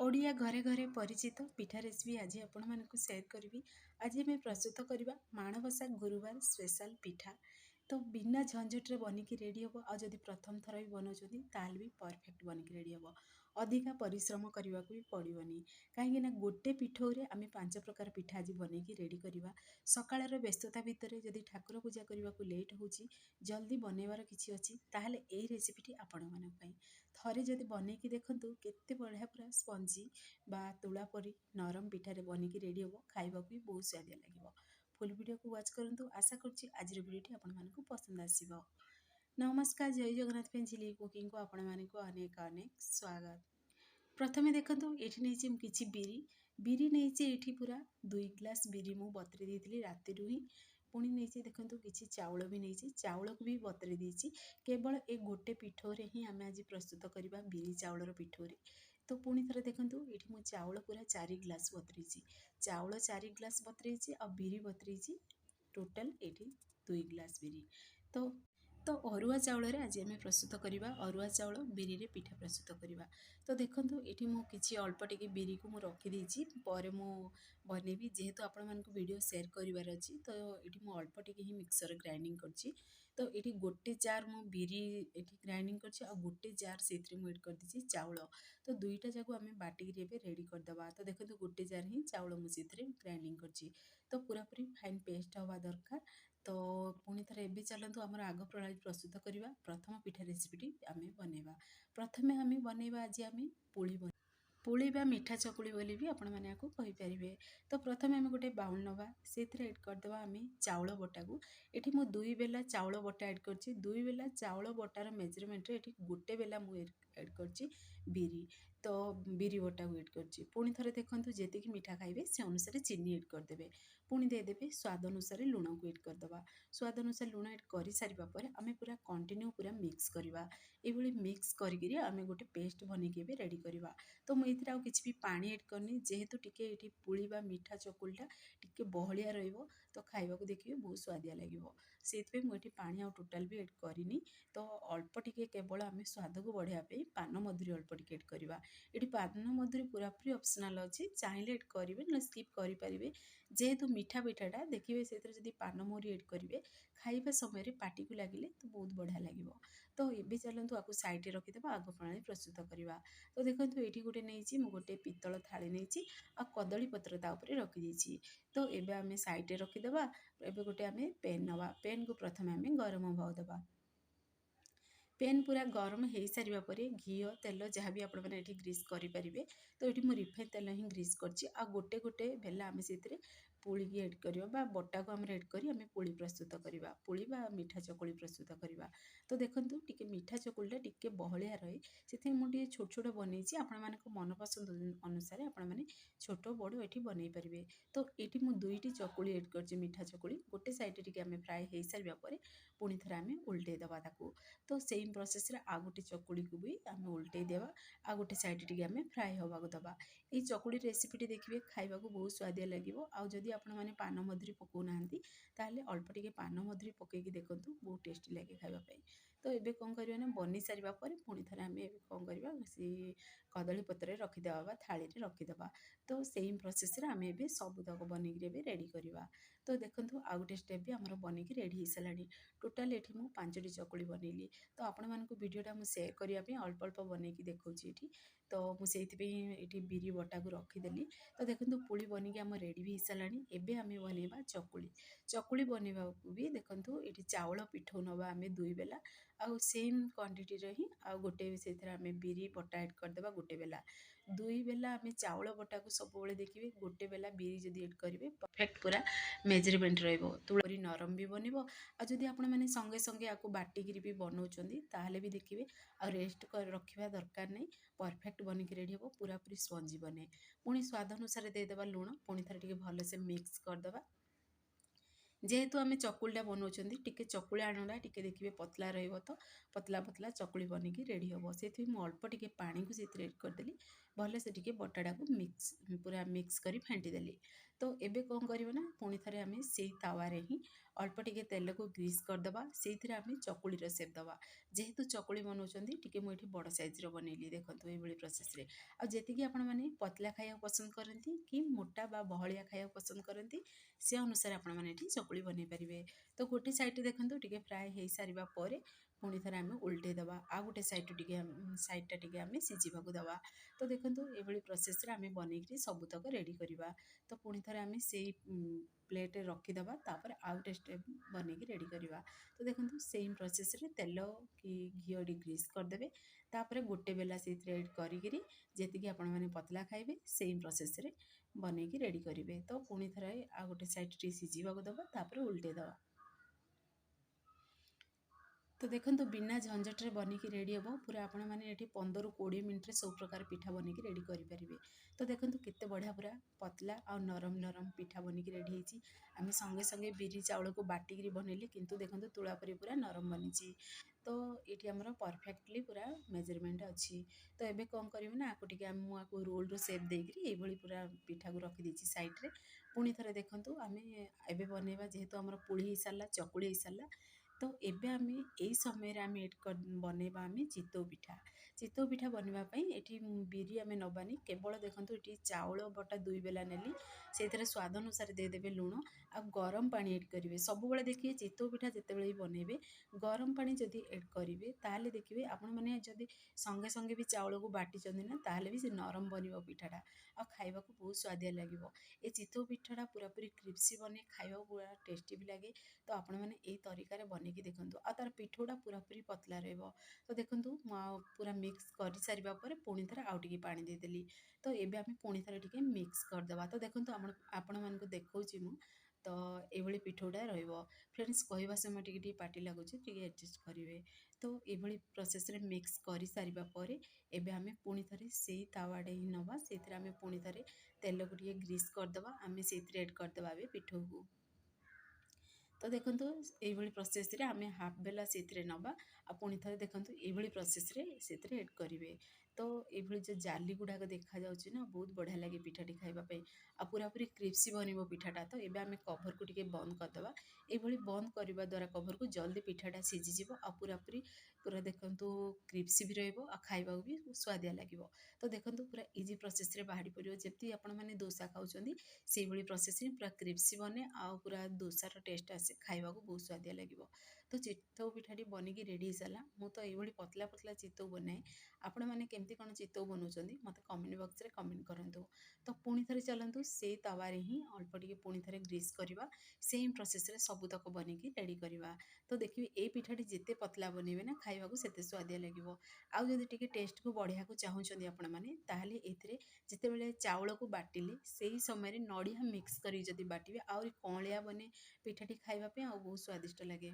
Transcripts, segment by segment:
ओडिया घरे घरे परिचित पिठा रेसिपी आज आपण मानक सेयार करी। आज आम प्रस्तुत करवा माणबसा गुरुवार स्पेशल पिठा। तो बिना झंझट बनिकी रेडी हम। आदि प्रथम थर भी बनाऊँ भी परफेक्ट बनिकी रेडी हम। अधिका परिश्रम करने को भी पड़ोनी कहीं गोटे पिठौरे आम 5 प्रकार पिठा आज बनईकी रेडी करवा। सकाळर व्यस्तता भितर जदि ठाकुर पूजा करने को लेट हो जल्दी बनइबार किसी अच्छी ताहले एही रेसिपीटी आपण मानक पई थरे जदि बनईकी देखंतु केते बढ़िया पूरा स्पंजी बा तुला परी नरम पिठारे बनिकी रेडी हम। खाइबा भी बहुत स्वादिया लगे। फुल वीडियो को वाच करंतु। आशा करुच्ची आज वीडियोटी आपण मानक पसंद आसीबो। नमस्कार, जय जगन्नाथ झिली कुकिंग को आपण मानक अनेक अनेक स्वागत। प्रथमे देखंतु एठी नेछि किछि बिरी नेछि एठी पूरा 2 ग्लास बिरी मु बतरी देइथिली राति रु ही। पुणी नहीं देखो किसी चाउल भी नहीं चाउल को भी बतरी देती। केवल ए गोटे पिठौरे ही आम आज प्रस्तुत करवा बिरी चाउलर पिठौरे। तो पुणी थे देखूँ ये मु चाउल पूरा 4 ग्लास बतरी चाउल 4 ग्लास बतरी आ बिरी बतरी टोटाल ये 2 ग्लास बिरी। तो अरुआ चाउल आज आम प्रस्तुत करवा अरुआ चाउल बिरी रे पिठा प्रस्तुत करवा। तो देखो ये मुझे अल्प टिके बिरी को रखीदे पर बनैबी जेहेतु आपण मानक वीडियो शेयर करार अच्छी। तो ये अल्प टिके ही मिक्सर ग्राइंडिंग करछि। तो ये गोटे जार मु बिरी एठी ग्राइंडिंग करछि आ गोटे जार से एड कर दीजिए चाउल। तो दुईटा जाक आम बाटिक रेडी करदे। तो देखो गोटे जार ही चाउल मुझे ग्राइंडिंग करछि। तो पूरापूरी फाइन पेस्ट हवा दरकार। तो पुणी थे एबे चलतु आम आग प्रणाली प्रस्तुत करवा। प्रथम पिठा रेसिपीटी आम बनइबा। प्रथमे आम बनइबा आज आम पुली बा मीठा चकुली बोली भी आपण मैंने आपको कहींपारे। तो प्रथम आम गोटे बाउल नवा से एड करदे आम चाउल बटा को। ये मु 2 बेला चाउल बटा एड कर 2 बेला चाउल बटार मेजरमेंट रे गोटे बेला मु एड कर बिरी। तो बिरी बटा को एड कर पुणी थे देखूँ जी मीठा खाइबे से अनुसार चीनी एड करदे। पुणी देदेवे स्वाद अनुसार लुण को एड करदे। स्वाद अनुसार लुण एड कर सारापर आम पूरा कंटिन्यू पूरा मिक्स करवा। ये मिक्स करी आम गोटे पेस्ट बनईके रेडी करवा। तो मुझे किसी भी पानी एड करनी जेहेतु टिके ये पुली बा मीठा चकुलटा टिके बहलिया रहिबो। तो खाइबा को देखिए बहुत स्वादिया लगे से मुझे पानी टोटाल भी एड करनी। तो अल्प टिके केवल आम स्वाद को बढ़ाई पान मधुरी अल्प टिके एड करवा। ये पान मधुरी पूरापूरी ऑप्शनल अच्छी चाहिए एड करेंगे ना स्किप करेंगे। जेहेतु मीठा पिठाटा देखिए से पान मधुरी एड करेंगे खाइबा समय पाटी को लगिले तो बहुत बढ़िया लगे। तो ये चलतु आपको साइड रखीदे आग प्रणाली प्रस्तुत करवा। तो देखो ये गोटे नहीं गोटे पितल थाली नहीं आ कदली पत्र ताऊपर रखीदे। तो ये आम साइड रखीदे। एबे गोटे आम पेन नवा पेन को प्रथम आम गरम हवा देवा। पेन पूरा गरम हो सारा पर घी तेल जहाँ भी आपने ग्रीस करेंगे। तो ये मुझे रिफाइन तेल ही ग्रीस कर गोटे गोटे बेला आम से पुली की एड करवा बटा को आम एड कर पुली प्रस्तुत करवा पुली बा मीठा चकुली प्रस्तुत करवा। तो देखो टिके मीठा चकुलीटा टिके बहलिया रहे से मुझे छोट छोट बनई आपण मनपसंद अनुसार आपने छोट बड़ ये बनई पारे। तो ये मुझे 2टी चकुली एड कर मीठा चकुली गोटे साइड टे आम फ्राए हो सारापर पुणी थे आम उल्टे देवा। तो सेम प्रोसेस रे आ गोटे चकुली को भी आम उल्टे देवा आ गोटे साइड टे आम फ्राए होगा दबा। ये चकुली रेसिपीटी देखिए खाइबा को बहुत स्वादिया लगे। आदि आपण मैंने पान मधुरी पकाना ताले अल्प टिके पान मधुरी पकईकी देखूँ बहुत टेस्टी लगे खाइबापी। तो ये कौन करवा बनी सारापर पुणी थे आम कौन करवा से कदली पत्र रखीदे थाली रखीदे। तो सेम प्रोसेस रे आम ए सबूतक बनईकी रेडी करवा। तो देखो आ गोटे स्टेप भी आमर बनईकी रेडी हो सारा। टोटाल ये मुझे 5टी चकुली बनैली। तो आपण मानक वीडियोटा मुझे शेयर करने अल्प अल्प बनईकी देखी। तो मुझे ये बिरी बटा को रखीदेली। तो देखो पुली बनिकी आम रेडी भी हो सारा। एबे आम बनइबा चकुली। चकुली बनइबा भी देखो ये चाउल पिठौ नवा आम 2 बेला आउ सेम क्वांटिटी ही आ गोटे से आम बिरी बटा एड करदे गोटे बेला 2 बेला आम चाउल बटा को सब देखिए गोटे बेला बिरी जदि एड करेंगे परफेक्ट पूरा मेजरमेंट रही नरम भी बनब। आदि आपण मैंने संगे संगे आपको बाटिकी भी बनाऊँच ताहले भी देखिए आ रेस्ट कर रखा दरकार नहीं परफेक्ट बनिकी रेडी हम पूरापूरी स्पंजी बने। पुणी स्वाद अनुसार देदेबा लुण पुणी थे भलसे मिक्स करदे। जेहेतु आम चकुलीटा बनाऊँ टिके चकुली आणटा टिके देखिए पतला रही तो पतला पतला चकुली बनिकी रेडी हम। से मुझे अल्प टिके पानी को एड करदेली ଭଲସେ ଟିକେ ବଟାଟାକୁ ପୁରା ମିକ୍ସ କରି ଫେଣ୍ଟିଦେଲି। ତ ଏବେ କ'ଣ କରିବା ନା ପୁଣି ଥରେ ଆମେ ସେଇ ତାୱାରେ ହିଁ ଅଳ୍ପ ଟିକେ ତେଲକୁ ଗ୍ରୀସ୍ କରିଦେବା। ସେଇଥିରେ ଆମେ ଚକୁଳିର ସେପ୍ ଦେବା। ଯେହେତୁ ଚକୁଳି ବନାଉଛନ୍ତି ଟିକେ ମୁଁ ଏଠି ବଡ଼ ସାଇଜ୍ର ବନେଇଲି, ଦେଖନ୍ତୁ ଏଇଭଳି ପ୍ରୋସେସ୍ରେ। ଆଉ ଯେତିକି ଆପଣମାନେ ପତଲା ଖାଇବାକୁ ପସନ୍ଦ କରନ୍ତି କି ମୋଟା ବା ବହଳିଆ ଖାଇବାକୁ ପସନ୍ଦ କରନ୍ତି, ସେ ଅନୁସାରେ ଆପଣମାନେ ଏଠି ଚକୁଳି ବନେଇ ପାରିବେ। ତ ଗୋଟେ ସାଇଡ଼୍ ଦେଖନ୍ତୁ ଟିକେ ଫ୍ରାଏ ହେଇସାରିବା ପରେ ପୁଣି ଥରେ ଆମେ ଓଲଟେଇ ଦେବା। ଆଉ ଗୋଟେ ସାଇଡ଼୍ଟା ଟିକେ ଆମେ ସିଝିବାକୁ ଦେବା। ତ ଦେଖନ୍ତୁ ଏଭଳି ପ୍ରୋସେସ୍ରେ ଆମେ ବନେଇକିରି ସବୁତକ ରେଡ଼ି କରିବା। ତ ପୁଣି ଥରେ ଆମେ ସେଇ ପ୍ଲେଟ୍ରେ ରଖିଦେବା। ତାପରେ ଆଉ ଗୋଟେ ଷ୍ଟେପ୍ ବନେଇକି ରେଡ଼ି କରିବା। ତ ଦେଖନ୍ତୁ ସେମ୍ ପ୍ରୋସେସ୍ରେ ତେଲ କି ଘିଅ ଟିକେ ଗ୍ରୀସ୍ କରିଦେବେ। ତାପରେ ଗୋଟେ ବେଲା ସେଇଥିରେ ଏଡ୍ କରିକିରି ଯେତିକି ଆପଣମାନେ ପତଲା ଖାଇବେ ସେମ୍ ପ୍ରୋସେସ୍ରେ ବନେଇକି ରେଡ଼ି କରିବେ। ତ ପୁଣି ଥରେ ଆଉ ଗୋଟେ ସାଇଡ଼୍ ଟିକେ ସିଝିବାକୁ ଦେବା, ତାପରେ ଓଲଟେଇ ଦେବା। ତ ଦେଖନ୍ତୁ ବିନା ଝଞ୍ଝଟରେ ବନିକି ରେଡ଼ି ହେବ। ପୁରା ଆପଣମାନେ ଏଠି 15-20 ମିନିଟ୍ରେ ସବୁ ପ୍ରକାର ପିଠା ବନିକି ରେଡ଼ି କରିପାରିବେ। ତ ଦେଖନ୍ତୁ କେତେ ବଢ଼ିଆ ପୁରା ପତଲା ଆଉ ନରମ ନରମ ପିଠା ବନିକି ରେଡ଼ି ହେଇଛି। ଆମେ ସଙ୍ଗେ ସଙ୍ଗେ ବିରି ଚାଉଳକୁ ବାଟିକିରି ବନେଇଲେ, କିନ୍ତୁ ଦେଖନ୍ତୁ ତୁଳା ପରି ପୁରା ନରମ ବନିଛି। ତ ଏଠି ଆମର ପରଫେକ୍ଟଲି ପୁରା ମେଜରମେଣ୍ଟ ଅଛି। ତ ଏବେ କ'ଣ କରିବି ନା ମୁଁ ଆକୁ ରୋଲ୍ର ସେପ୍ ଦେଇକିରି ଏଇଭଳି ପୁରା ପିଠାକୁ ରଖିଦେଇଛି ସାଇଡ଼୍ରେ। ପୁଣି ଥରେ ଦେଖନ୍ତୁ ଆମେ ଏବେ ବନେଇବା, ଯେହେତୁ ଆମର ପୁଳି ହେଇସାରିଲା, ଚକୁଳି ହେଇସାରିଲା। ତ ଏବେ ଆମେ ଏଇ ସମୟରେ ଆମେ ବନେଇବା ଆମେ ଚିତଉ ପିଠା। ଚିତଉ ପିଠା ବନେଇବା ପାଇଁ ଏଠି ବିରି ଆମେ ନେବାନି, କେବଳ ଦେଖନ୍ତୁ ଏଠି ଚାଉଳ ବଟା 2 ବେଲା ନେଲି। ସେଇଥିରେ ସ୍ୱାଦ ଅନୁସାରେ ଦେଇଦେବେ ଲୁଣ ଆଉ ଗରମ ପାଣି ଏଡ୍ କରିବେ। ସବୁବେଳେ ଦେଖିବେ ଚିତଉ ପିଠା ଯେତେବେଳେ ବି ବନେଇବେ ଗରମ ପାଣି ଯଦି ଏଡ୍ କରିବେ, ତାହେଲେ ଦେଖିବେ ଆପଣମାନେ ଯଦି ସଙ୍ଗେ ସଙ୍ଗେ ବି ଚାଉଳକୁ ବାଟିଛନ୍ତି ନା, ତାହେଲେ ବି ସେ ନରମ ବନିବ ପିଠାଟା ଆଉ ଖାଇବାକୁ ବହୁତ ସ୍ୱାଦିଆ ଲାଗିବ। ଏ ଚିତଉ ପିଠାଟା ପୁରାପୁରି କ୍ରିସ୍ପି ବନେ, ଖାଇବାକୁ ପୁରା ଟେଷ୍ଟି ବି ଲାଗେ। ତ ଆପଣମାନେ ଏଇ ତରିକାରେ ବନେଇକି ଦେଖନ୍ତୁ। ଆଉ ତାର ପିଠଉଟା ପୁରାପୁରି ପତଲା ରହିବ। ତ ଦେଖନ୍ତୁ ମୁଁ ଆଉ ପୁରା ମିକ୍ସ କରିସାରିବା ପରେ ପୁଣି ଥରେ ଆଉ ଟିକେ ପାଣି ଦେଇଦେଲି। ତ ଏବେ ଆମେ ପୁଣି ଥରେ ଟିକେ ମିକ୍ସ କରିଦେବା। ତ ଦେଖନ୍ତୁ ଆପଣମାନଙ୍କୁ ଦେଖାଉଛି ମୁଁ। ତ ଏଇଭଳି ପିଠଉଟା ରହିବ। ଫ୍ରେଣ୍ଡସ୍, କହିବା ସମୟ ଟିକେ ଟିକେ ପାଟି ଲାଗୁଛି, ଟିକେ ଆଡ଼ଜଷ୍ଟ କରିବେ। ତ ଏଇଭଳି ପ୍ରୋସେସ୍ରେ ମିକ୍ସ କରିସାରିବା ପରେ ଏବେ ଆମେ ପୁଣି ଥରେ ସେଇ ତାୱାଟେ ହିଁ ନେବା। ସେଇଥିରେ ଆମେ ପୁଣି ଥରେ ତେଲକୁ ଟିକେ ଗ୍ରୀସ୍ କରିଦେବା। ଆମେ ସେଇଥିରେ ଏଡ୍ କରିଦେବା ଏବେ ପିଠଉକୁ। ତ ଦେଖନ୍ତୁ ଏଇଭଳି ପ୍ରୋସେସ୍ରେ ଆମେ ହାଫ୍ ବେଲା ସେଇଥିରେ ନେବା। ଆଉ ପୁଣି ଥରେ ଦେଖନ୍ତୁ ଏଇଭଳି ପ୍ରୋସେସ୍ରେ ସେଥିରେ ଏଡ୍ କରିବେ। ତ ଏଇଭଳି ଯେଉଁ ଜାଲି ଗୁଡ଼ାକ ଦେଖାଯାଉଛି ନା, ବହୁତ ବଢ଼ିଆ ଲାଗେ ପିଠାଟି ଖାଇବା ପାଇଁ। ଆଉ ପୁରାପୁରି କ୍ରିସ୍ପି ବନିବ ପିଠାଟା। ତ ଏବେ ଆମେ କଭର୍କୁ ଟିକେ ବନ୍ଦ କରିଦେବା। ଏଇଭଳି ବନ୍ଦ କରିବା ଦ୍ୱାରା କଭର୍କୁ ଜଲ୍ଦି ପିଠାଟା ସିଝିଯିବ ଆଉ ପୁରା ଦେଖନ୍ତୁ କ୍ରିସ୍ପି ବି ରହିବ ଆଉ ଖାଇବାକୁ ବି ସୁଆଦିଆ ଲାଗିବ। ତ ଦେଖନ୍ତୁ ପୁରା ଇଜି ପ୍ରୋସେସ୍ରେ ବାହାରି ପଡ଼ିବ। ଯେମିତି ଆପଣମାନେ ଦୋସା ଖାଉଛନ୍ତି ସେଇଭଳି ପ୍ରୋସେସ୍ରେ ପୁରା କ୍ରିସ୍ପି ବନେ ଆଉ ପୁରା ଦୋସାର ଟେଷ୍ଟ ଆସେ, ଖାଇବାକୁ ବହୁତ ସୁଆଦିଆ ଲାଗିବ। ତ ଚିତଉ ପିଠାଟି ବନିକି ରେଡ଼ି ହେଇସାରିଲା। ମୁଁ ତ ଏଇଭଳି ପତଲା ପତଲା ଚିତଉ ବନାଏ। ଆପଣମାନେ କେମିତି କ'ଣ ଚିତଉ ବନାଉଛନ୍ତି ମୋତେ କମେଣ୍ଟ ବକ୍ସରେ କମେଣ୍ଟ କରନ୍ତୁ। ତ ପୁଣି ଥରେ ଚାଲନ୍ତୁ ସେଇ ତାୱାରେ ହିଁ ଅଳ୍ପ ଟିକେ ପୁଣି ଥରେ ଗ୍ରୀସ୍ କରିବା। ସେମ୍ ପ୍ରୋସେସ୍ରେ ସବୁତକ ବନିକି ରେଡ଼ି କରିବା। ତ ଦେଖିବେ ଏଇ ପିଠାଟି ଯେତେ ପତଲା ବନେଇବେ ନା, ଖାଇବାକୁ ସେତେ ସୁଆଦିଆ ଲାଗିବ। ଆଉ ଯଦି ଟିକେ ଟେଷ୍ଟକୁ ବଢ଼ିବାକୁ ଚାହୁଁଛନ୍ତି ଆପଣମାନେ, ତାହେଲେ ଏଥିରେ ଯେତେବେଳେ ଚାଉଳକୁ ବାଟିଲେ ସେଇ ସମୟରେ ନଡ଼ିଆ ମିକ୍ସ କରିକି ଯଦି ବାଟିବେ, ଆହୁରି କଅଁଳିଆ ବନେ ପିଠାଟି ଖାଇବା ପାଇଁ ଆଉ ବହୁତ ସ୍ୱାଦିଷ୍ଟ ଲାଗେ।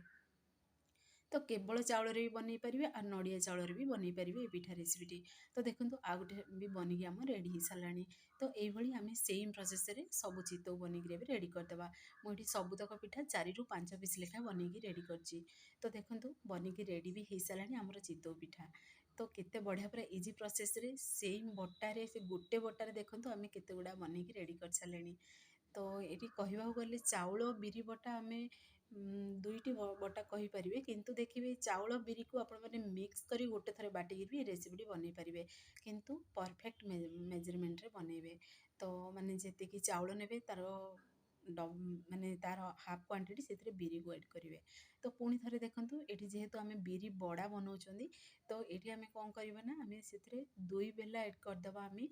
ତ କେବଳ ଚାଉଳରେ ବି ବନେଇ ପାରିବେ ଆଉ ନଡ଼ିଆ ଚାଉଳରେ ବି ବନେଇ ପାରିବେ ଏ ପିଠା ରେସିପିଟି। ତ ଦେଖନ୍ତୁ ଆଉ ଗୋଟେ ବି ବନିକି ଆମର ରେଡ଼ି ହେଇସାରିଲାଣି। ତ ଏଇଭଳି ଆମେ ସେମ୍ ପ୍ରୋସେସ୍ରେ ସବୁ ଚିତଉ ବନେଇକିରି ଏବେ ରେଡ଼ି କରିଦେବା। ମୁଁ ଏଠି ସବୁତକ ପିଠା 4ରୁ 5 ପିସ୍ ଲେଖା ବନେଇକି ରେଡ଼ି କରିଛି। ତ ଦେଖନ୍ତୁ ବନିକି ରେଡ଼ି ବି ହେଇସାରିଲାଣି ଆମର ଚିତଉ ପିଠା। ତ କେତେ ବଢ଼ିଆ ପୁରା ଇଜି ପ୍ରୋସେସ୍ରେ ସେମ୍ ବଟାରେ, ସେ ଗୋଟେ ବଟାରେ ଦେଖନ୍ତୁ ଆମେ କେତେ ଗୁଡ଼ା ବନେଇକି ରେଡ଼ି କରିସାରିଲେଣି। ତ ଏଠି କହିବାକୁ ଗଲେ ଚାଉଳ ବିରି ବଟା ଆମେ ଦୁଇଟି ବଟା କହିପାରିବେ, କିନ୍ତୁ ଦେଖିବେ ଚାଉଳ ବିରିକୁ ଆପଣମାନେ ମିକ୍ସ କରି ଗୋଟେ ଥର ବାଟିକି ବି ଏ ରେସିପିଟି ବନେଇ ପାରିବେ। କିନ୍ତୁ ପରଫେକ୍ଟ ମେଜରମେଣ୍ଟରେ ବନେଇବେ। ତ ମାନେ ଯେତିକି ଚାଉଳ ନେବେ ତାର ମାନେ ତାର ହାଫ୍ କ୍ୱାଣ୍ଟିଟି ସେଥିରେ ବିରିକୁ ଏଡ୍ କରିବେ। ତ ପୁଣି ଥରେ ଦେଖନ୍ତୁ ଏଠି ଯେହେତୁ ଆମେ ବିରି ବଡ଼ା ବନାଉଛନ୍ତି, ତ ଏଠି ଆମେ କ'ଣ କରିବା ନା, ଆମେ ସେଥିରେ 2 ବେଲା ଏଡ୍ କରିଦେବା ଆମେ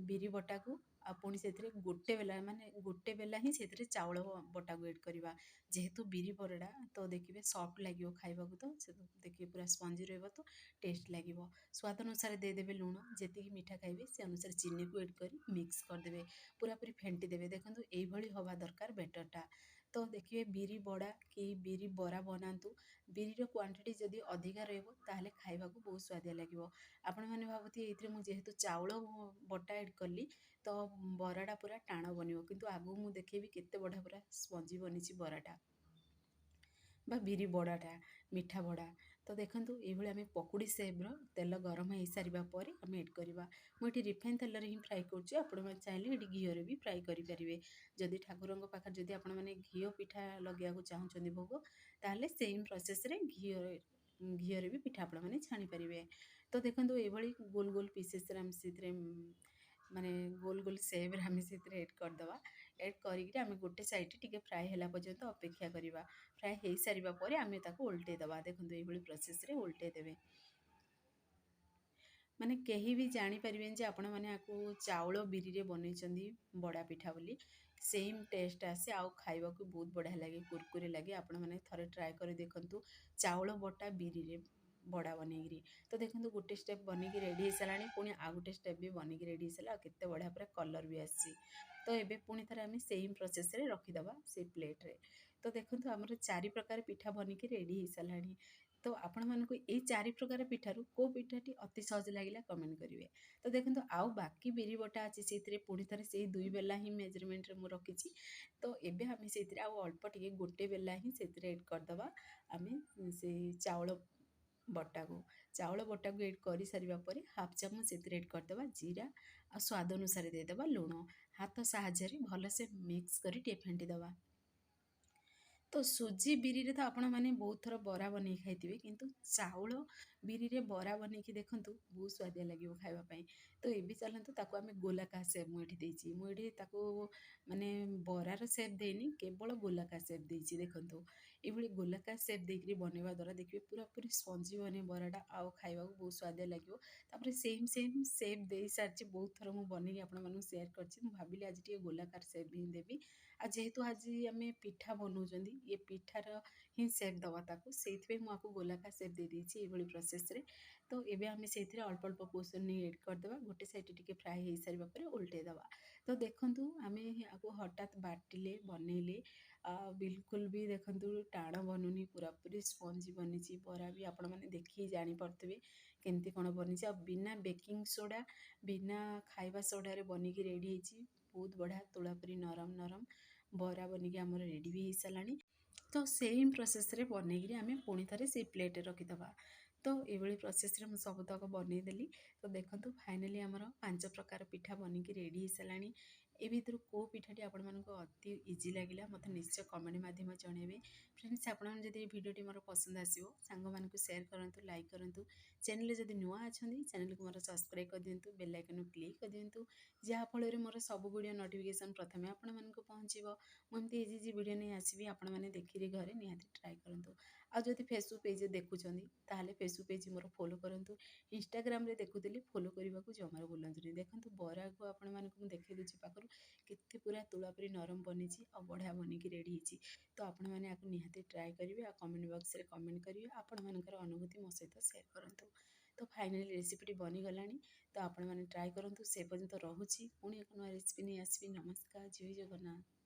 ବିରି ବଟାକୁ। ଆଉ ପୁଣି ସେଥିରେ ଗୋଟେ ବେଲା ହିଁ ସେଥିରେ ଚାଉଳ ବଟାକୁ ଏଡ୍ କରିବା। ଯେହେତୁ ବିରି ବରାଟା ତ ଦେଖିବେ ସଫ୍ଟ ଲାଗିବ ଖାଇବାକୁ, ତ ସେ ଦେଖିବେ ପୁରା ସ୍ପଞ୍ଜି ରହିବ, ତ ଟେଷ୍ଟ ଲାଗିବ। ସ୍ୱାଦ ଅନୁସାରେ ଦେଇଦେବେ ଲୁଣ, ଯେତିକି ମିଠା ଖାଇବେ ସେ ଅନୁସାରେ ଚିନିକୁ ଏଡ୍ କରି ମିକ୍ସ କରିଦେବେ। ପୁରାପୁରି ଫେଣ୍ଟି ଦେବେ। ଦେଖନ୍ତୁ ଏଇଭଳି ହେବା ଦରକାର ବେଟରଟା। ତ ଦେଖିବେ ବିରି ବଡ଼ା କି ବିରି ବରା ବନାନ୍ତୁ, ବିରିର କ୍ୱାଣ୍ଟିଟି ଯଦି ଅଧିକା ରହିବ ତାହେଲେ ଖାଇବାକୁ ବହୁତ ସ୍ୱାଦିଆ ଲାଗିବ। ଆପଣମାନେ ଭାବୁଥିବେ ଏଇଥିରେ ମୁଁ ଯେହେତୁ ଚାଉଳ ବଟା ଏଡ୍ କଲି ତ ବରାଟା ପୁରା ଟାଣ ବନିବ, କିନ୍ତୁ ଆଗକୁ ମୁଁ ଦେଖେଇବି କେତେ ବଢ଼ିଆ ପୁରା ସ୍ପଞ୍ଜି ବନିଛି ବରାଟା ବା ବିରି ବଡ଼ାଟା, ମିଠା ବଡ଼ା। तो देखंतु एभଳି आमे पकुड़ी सेप्र तेल गरम हो सारिबा परे आमे एड करिबा। मु एठी रिफाइन तेलरे ही फ्राए करूची, आपण माने चाहिले एठी घिओरे भी फ्राए करि परिबे। जदि ठाकुरंक पाखरे जदि आपण माने घिओ पिठा लगियाको चाहुचंदी भोग, ताहले सेम प्रोसेस रे घिओरे भी पिठा आपण माने छाणी परिबे। तो देखंतु एभଳି गोल गोल पीसेस रे आमे सेतरे माने गोल गोल सेप रे आमे सेतरे एड करदबा। एड करिकि आमे गोटे साइड टिके फ्राए होला पर्यंत अपेक्षा करिबा। फ्राए हो सारिबा परे आमे ताको उल्टे दबा। देखंतु एभଳି प्रोसेस रे उल्टे देबे। माने केही भी जानी परिबेन जे आपण माने आकु चाउल बिरी रे बनेइचंदी बड़ा पिठा बोली। सेम टेस्ट आसे आउ खाइबाकू बहुत बढ़िया लागे, कुरकुरे लागे। आपण माने थरे ट्राए करे देखंतु चाउल बटा बिरी रे बड़ा बनेगिरी। तो देखंतु गोटे स्टेप बनेगी रेडी हो साराणी, पुणी आ गोटे स्टेप भी बनेगी रेडी हो सारा। केते बढ़िया पूरा कलर भी आसी। तो एबे पुणी थरे आमे सेम प्रोसेस रे रखिदबा से प्लेट रे। तो देखंतु हमर 4 प्रकार पिठा बनिकी रेडी हो साराणी। तो आपण मानकु ए 4 प्रकार पिठारु को पिठाटी अति सहज लागिला कमेंट करिवे। तो देखंतु आउ बाकी बिरी बटा अछि सेतिरे पुणी थरे सेई 2 बेला ही मेजरमेंट रे मु रखिछि। तो एबे आमे सेतिरे आउ अल्प टिके गोटे बेला ही सेतिरे ऐड करदबा। आमे से चाउल बटा को ऐड करि सारिबा परे हाफ चामच सेतिरे ऐड करदबा जीरा आ स्वाद अनुसार देदबा लूण। हाथ साहाय्य रे भलसे मिक्स करि टे फेंटी दबा। तो सुजी बिरी रे तो आपण माने बहुत थर बरा बनै खाइथिबे, किंतु चाउल बिरी रे बरा बनेइकी देखंतु बहुत स्वादिया लागिवो खाइबा पई। तो एबे चलंतु ताको आमे गोलाकार शेप मु एठी देइछि। मु एठी ताको माने बरार शेप देइनी, केवल गोलाकार शेप देइछि। देखंतु एभଳି गोलाकार शेप देइकरी बनेଇବା द्वारा देखिबे पूरा पूरी स्पंजी बने बराटा आउ खाइबाकू बहुत स्वादिया लागिवो। तापरे सेम सेम शेप देइ सारछि, बहुत थर मु बनेइकी आपण मानकु शेयर करछि। मु भाबिली आज टिके गोलाकार शेप ही देबी। आ जेहेतु आज आमे पिठा बनौचंदी, ये पिठार ही शेप दवा ताकू, सेइथिबे मु आकू गोलाकार शेप दे देइछि एभଳି प्रोसेस रे। तो एबे आमे सेइथिरे अल्प अल्प पोर्शन नि ऐड करदबा। गोटे साइड टिके फ्राए हेइ सारिबा परे उल्टे दबा। तो देखंतु आमे आकू हठात बाटिले बनेइले बिल्कुल भी देखंतु टाण बनुनी, पूरा पूरी स्पंजी बनिछि। बरा भी आपण माने देखि जानि परथिबे केमती कोन बनिछि। आ बिना बेकिंग सोडा, बिना खाइबा सोडा रे बनिकी रेडी हेछि। बहुत बढ़िया तुळापुरी नरम नरम बरा बनिकी हमर रेडी भी हेइ सालानी। तो सेम प्रोसेस रे बनेइकी आमे पुणी थरे से प्लेट रे रखिदबा। तो एभଳି प्रोसेस रे मु सबतक बनेइ देली। तो देखंतु फाइनली हमर 5 प्रकार पिठा बनिकी रेडी हेइ सालानी। ए भितरु को पिठाटी आपण मानको अति इजी लागिला मते निश्चय कमेंट माध्यम जणेबे। फ्रेंड्स आपण माने जदि वीडियो टी मोर पसंद आसीबो सांग मानको शेयर करंतु, लाइक करंतु। चैनल रे जदि नुवा अछंदी चैनल को मोर सब्सक्राइब कर दियंतु, बेल आइकन क्लिक कर दियंतु। जहा फल रे मोर सब वीडियो नोटिफिकेशन प्रथमे आपण मानको पहुंचीबो। मु एमती इजी इजी वीडियो नै आसीबी, आपण माने देखिरे घरे निहाती ट्राई करंतु। आ जदि फेसबुक पेज देखुचंदी ताहले फेसबुक पेज मोर फॉलो करंतु। इंस्टाग्राम रे देखुतली फॉलो करबाकू जमार बोलंतुनी। देखंतु बरा को आपण मानको मु देखै दुछि पाखरु केते पूरा तुळापुरी नरम बनिछि आ बढ़िया बनिकी रेडी हिछि। तो आपण माने आकु निहाती ट्राई करिवे आ कमेंट बॉक्स रे कमेंट करिवे। आपण मानकर अनुभूति मो सहित शेयर करंतु। तो फाइनली रेसिपी टी बनी गलानी। तो आपण माने ट्राई करंतु। से पर्यंत रहुछि, पुणी एक नया रेसिपी नै आसीबी। नमस्कार, जय जगन्नाथ।